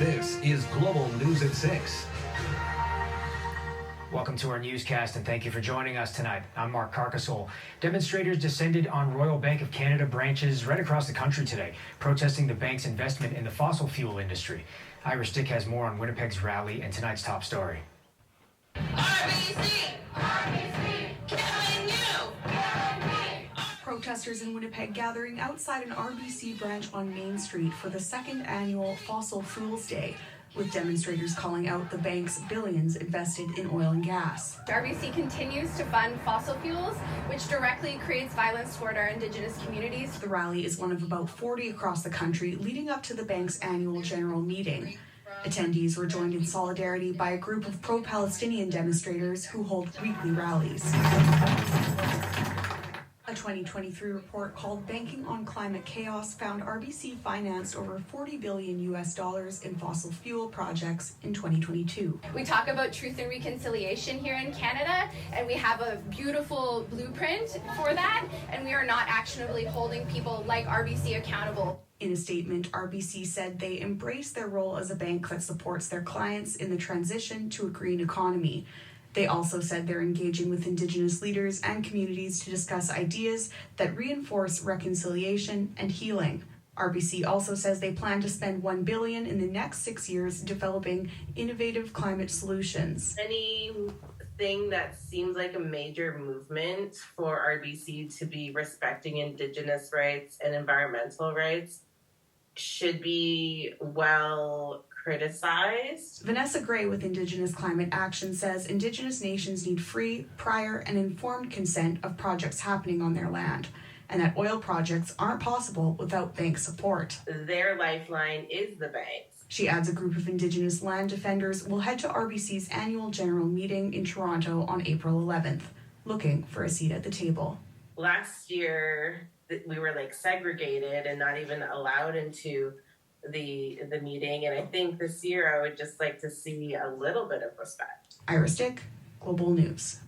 This is Global News at 6. Welcome to our newscast and thank you for joining us tonight. I'm Mark Carcassole. Demonstrators descended on Royal Bank of Canada branches right across the country today, protesting the bank's investment in the fossil fuel industry. Irish Dyck has more on Winnipeg's rally and tonight's top story. RBC! RBC! Killing you! Protesters in Winnipeg gathering outside an RBC branch on Main Street for the second annual Fossil Fools Day, with demonstrators calling out the bank's billions invested in oil and gas. RBC continues to fund fossil fuels, which directly creates violence toward our Indigenous communities. The rally is one of about 40 across the country leading up to the bank's annual general meeting. Attendees were joined in solidarity by a group of pro-Palestinian demonstrators who hold weekly rallies. A 2023 report called Banking on Climate Chaos found RBC financed over $40 billion in fossil fuel projects in 2022. We talk about truth and reconciliation here in Canada, and we have a beautiful blueprint for that, and we are not actionably holding people like RBC accountable. In a statement, RBC said they embrace their role as a bank that supports their clients in the transition to a green economy. They also said they're engaging with Indigenous leaders and communities to discuss ideas that reinforce reconciliation and healing. RBC also says they plan to spend $1 billion in the next 6 years developing innovative climate solutions. Anything that seems like a major movement for RBC to be respecting Indigenous rights and environmental rights should be well criticized. Vanessa Gray with Indigenous Climate Action says Indigenous nations need free, prior, and informed consent of projects happening on their land, and that oil projects aren't possible without bank support. Their lifeline is the banks. She adds a group of Indigenous land defenders will head to RBC's annual general meeting in Toronto on April 11th, looking for a seat at the table. Last year, we were segregated and not even allowed into the meeting, and I think this year I would just like to see a little bit of respect. Iris Dyck, Global News.